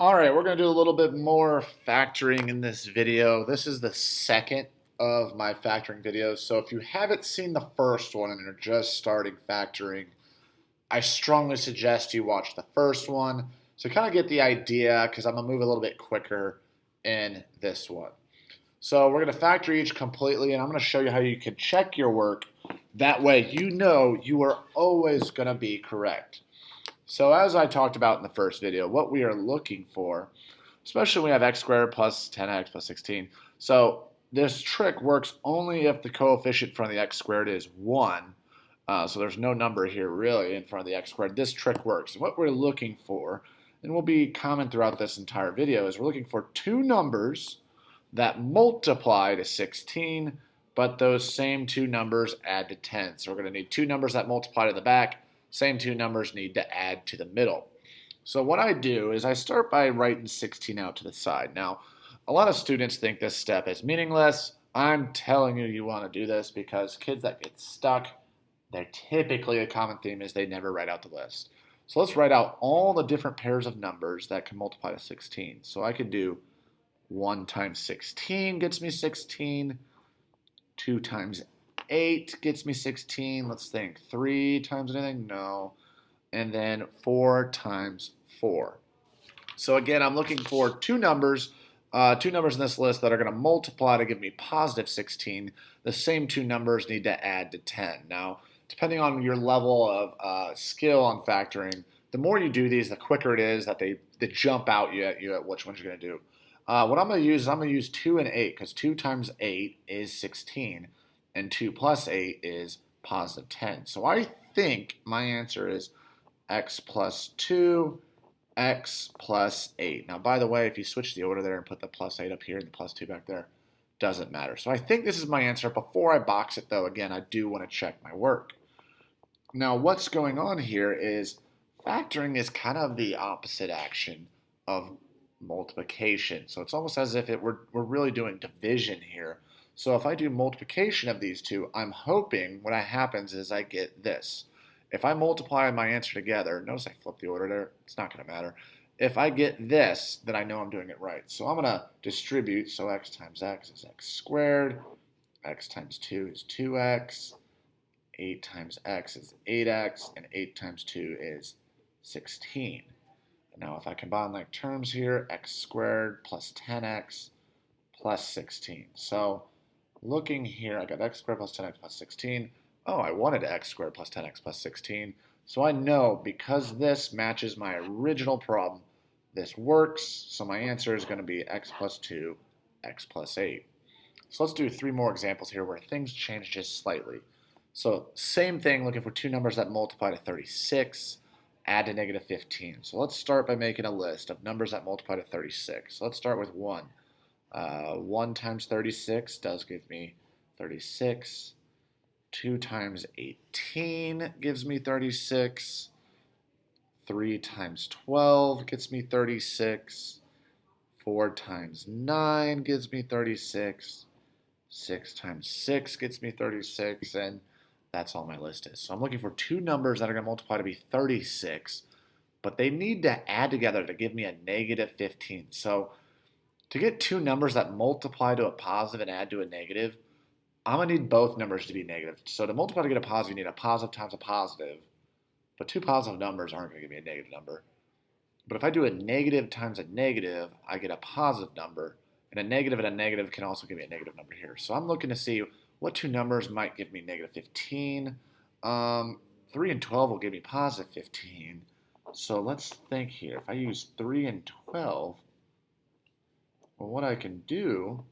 All right, we're going to do a little bit more factoring in this video. This is the second of my factoring videos. So if you haven't seen the first one and you're just starting factoring, I strongly suggest you watch the first one so kind of get the idea because I'm going to move a little bit quicker in this one. So we're going to factor each completely and I'm going to show you how you can check your work. That way you know you are always going to be correct. So as I talked about in the first video, what we are looking for, especially when we have x squared plus 10x plus 16. So this trick works only if the coefficient in front of the x squared is 1. So there's no number here really in front of the x squared. This trick works. And what we're looking for, and will be common throughout this entire video, is we're looking for two numbers that multiply to 16, but those same two numbers add to 10. So we're going to need two numbers that multiply to the back. Same two numbers need to add to the middle. So what I do is I start by writing 16 out to the side. Now, a lot of students think this step is meaningless. I'm telling you, you want to do this because kids that get stuck, they're typically a common theme is they never write out the list. So let's write out all the different pairs of numbers that can multiply to 16. So I could do 1 times 16 gets me 16, 2 times 8 gets me 16. Let's think. 3 times anything? No. And then 4 times 4. So again, I'm looking for two numbers in this list that are going to multiply to give me positive 16. The same two numbers need to add to 10. Now, depending on your level of skill on factoring, the more you do these, the quicker it is that they jump out at you at which ones you're going to do. What I'm going to use is I'm going to use 2 and 8 because 2 times 8 is 16. And 2 plus 8 is positive 10. So I think my answer is x plus 2, x plus 8. Now, by the way, if you switch the order there and put the plus 8 up here and the plus 2 back there, doesn't matter. So I think this is my answer. Before I box it, though, again, I do want to check my work. Now, what's going on here is factoring is kind of the opposite action of multiplication. So it's almost as if we're really doing division here. So if I do multiplication of these two, I'm hoping what happens is I get this. If I multiply my answer together, notice I flipped the order there, it's not going to matter. If I get this, then I know I'm doing it right. So I'm going to distribute, so x times x is x squared, x times 2 is 2x, 8 times x is 8x, and 8 times 2 is 16. Now if I combine like terms here, x squared plus 10x plus 16. So looking here, I got x squared plus 10x plus 16. Oh, I wanted x squared plus 10x plus 16. So I know because this matches my original problem, this works. So my answer is going to be x plus 2, x plus 8. So let's do 3 more examples here where things change just slightly. So same thing, looking for two numbers that multiply to 36, add to negative 15. So let's start by making a list of numbers that multiply to 36. So let's start with 1. 1 times 36 does give me 36. 2 times 18 gives me 36. 3 times 12 gets me 36. 4 times 9 gives me 36. 6 times 6 gets me 36. And that's all my list is. So I'm looking for two numbers that are going to multiply to be 36. But they need to add together to give me a negative 15. So to get two numbers that multiply to a positive and add to a negative, I'm going to need both numbers to be negative. So to multiply to get a positive, you need a positive times a positive. But two positive numbers aren't going to give me a negative number. But if I do a negative times a negative, I get a positive number. And a negative can also give me a negative number here. So I'm looking to see what two numbers might give me negative 15. 3 and 12 will give me positive 15. So let's think here. If I use 3 and 12, well, what I can do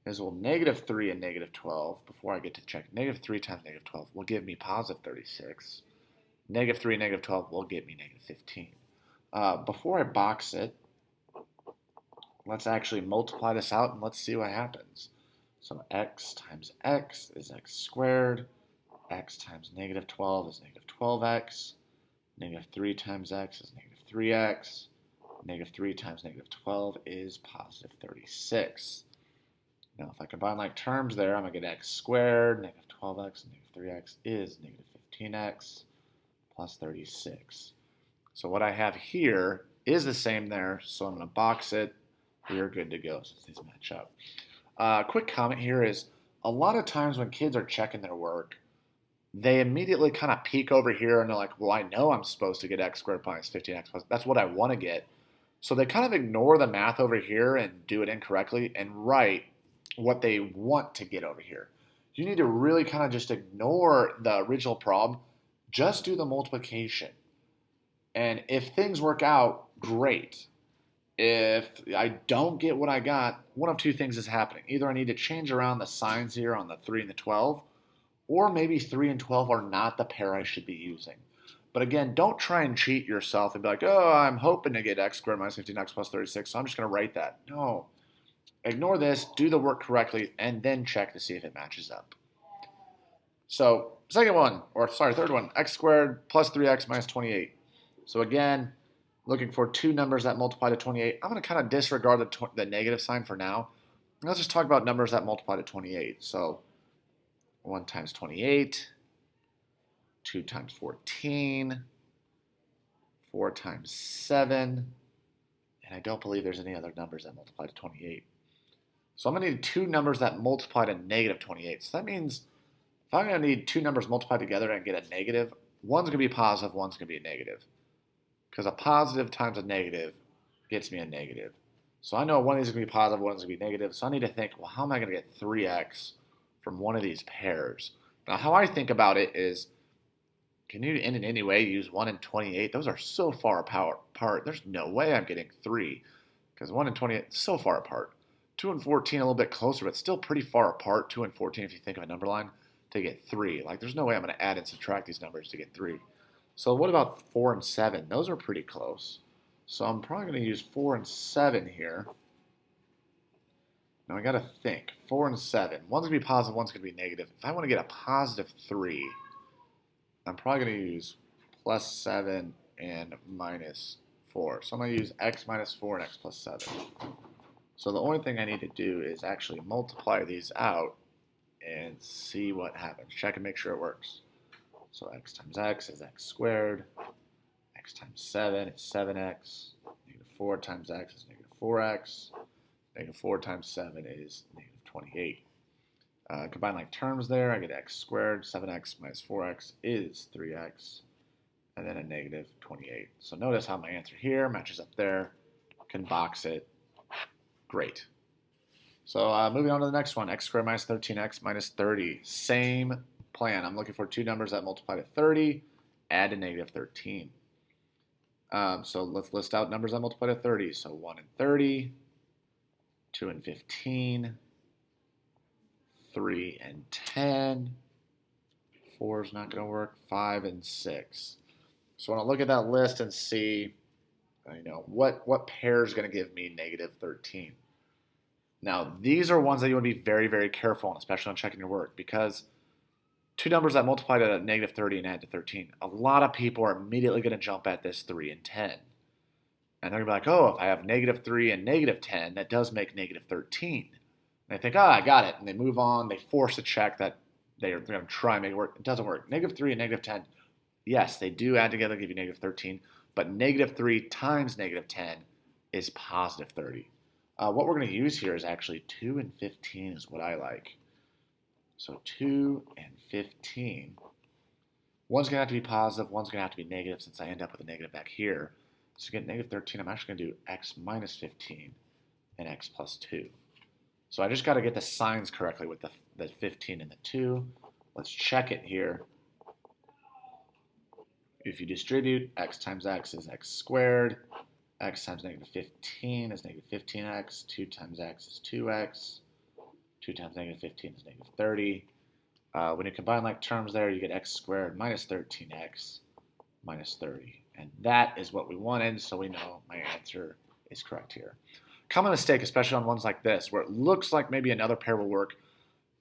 is, well, negative 3 and negative 12, before I get to check, negative 3 times negative 12 will give me positive 36. Negative 3 and negative 12 will give me negative 15. Before I box it, let's actually multiply this out and let's see what happens. So x times x is x squared. X times negative 12 is negative 12x. Negative 3 times x is negative 3x. Negative 3 times negative 12 is positive 36. Now, if I combine like terms there, I'm going to get x squared, negative 12x, and negative 3x is negative 15x plus 36. So what I have here is the same there, so I'm going to box it. We are good to go since these match up. Quick comment here is a lot of times when kids are checking their work, they immediately kind of peek over here and they're like, well, I know I'm supposed to get x squared minus 15x plus. That's what I want to get. So they kind of ignore the math over here and do it incorrectly and write what they want to get over here. You need to really kind of just ignore the original problem. Just do the multiplication. And if things work out, great. If I don't get what I got, one of two things is happening. Either I need to change around the signs here on the 3 and the 12, or maybe 3 and 12 are not the pair I should be using. But again, don't try and cheat yourself and be like, oh, I'm hoping to get x squared minus 15x plus 36, so I'm just going to write that. No. Ignore this, do the work correctly, and then check to see if it matches up. So, third one, x squared plus 3x minus 28. So again, looking for two numbers that multiply to 28. I'm going to kind of disregard the negative sign for now. Let's just talk about numbers that multiply to 28. So 1 times 28, 2 times 14, 4 times 7, and I don't believe there's any other numbers that multiply to 28. So I'm going to need two numbers that multiply to negative 28. So that means if I'm going to need two numbers multiplied together and get a negative, one's going to be positive, one's going to be a negative. Because a positive times a negative gets me a negative. So I know one of these is going to be positive, one is going to be negative. So I need to think, well, how am I going to get 3x from one of these pairs? Now, how I think about it is, can you in any way use 1 and 28? Those are so far apart. There's no way I'm getting 3. Because 1 and 28 is so far apart. 2 and 14 a little bit closer, but still pretty far apart. 2 and 14, if you think of a number line, to get 3. Like, there's no way I'm going to add and subtract these numbers to get 3. So what about 4 and 7? Those are pretty close. So I'm probably going to use 4 and 7 here. Now I got to think. 4 and 7. One's going to be positive, one's going to be negative. If I want to get a positive 3, I'm probably going to use plus 7 and minus 4. So I'm going to use x minus 4 and x plus 7. So the only thing I need to do is actually multiply these out and see what happens. Check and make sure it works. So x times x is x squared. X times 7 is 7x. Negative 4 times x is negative 4x. Negative 4 times 7 is negative 28. Combine like terms there. I get x squared. 7x minus 4x is 3x. And then a negative 28. So notice how my answer here matches up there. Can box it. Great. So moving on to the next one. X squared minus 13x minus 30. Same plan. I'm looking for two numbers that multiply to 30, add to negative 13. So let's list out numbers that multiply to 30. So 1 and 30, 2 and 15, 3 and 10, 4 is not going to work, 5 and 6. So I want to look at that list and see, what pair is going to give me negative 13. Now, these are ones that you want to be very, very careful on, especially on checking your work, because two numbers that multiply to negative 30 and add to 13. A lot of people are immediately going to jump at this 3 and 10. And they're going to be like, oh, if I have negative 3 and negative 10, that does make negative 13. And they think, I got it. And they move on. They force a check that they're going to try and make it work. It doesn't work. Negative 3 and negative 10, yes, they do add together to give you negative 13. But negative 3 times negative 10 is positive 30. What we're going to use here is actually 2 and 15 is what I like. So 2 and 15. One's going to have to be positive, one's going to have to be negative since I end up with a negative back here. So to get negative 13, I'm actually going to do x minus 15 and x plus 2. So I just got to get the signs correctly with the 15 and the 2. Let's check it here. If you distribute, x times x is x squared. X times negative 15 is negative 15x. 2 times x is 2x. 2 times negative 15 is negative 30. When you combine like terms there, you get x squared minus 13x minus 30. And that is what we wanted, so we know my answer is correct here. Common mistake, especially on ones like this, where it looks like maybe another pair will work.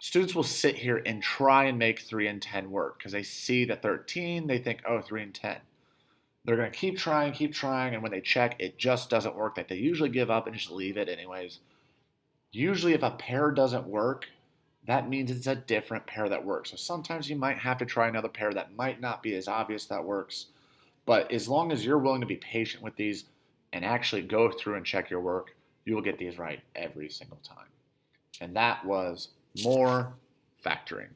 Students will sit here and try and make 3 and 10 work because they see the 13, they think, oh, 3 and 10. They're going to keep trying, and when they check, it just doesn't work. Like they usually give up and just leave it anyways. Usually if a pair doesn't work, that means it's a different pair that works. So sometimes you might have to try another pair that might not be as obvious that works. But as long as you're willing to be patient with these, and actually go through and check your work, you will get these right every single time. And that was more factoring.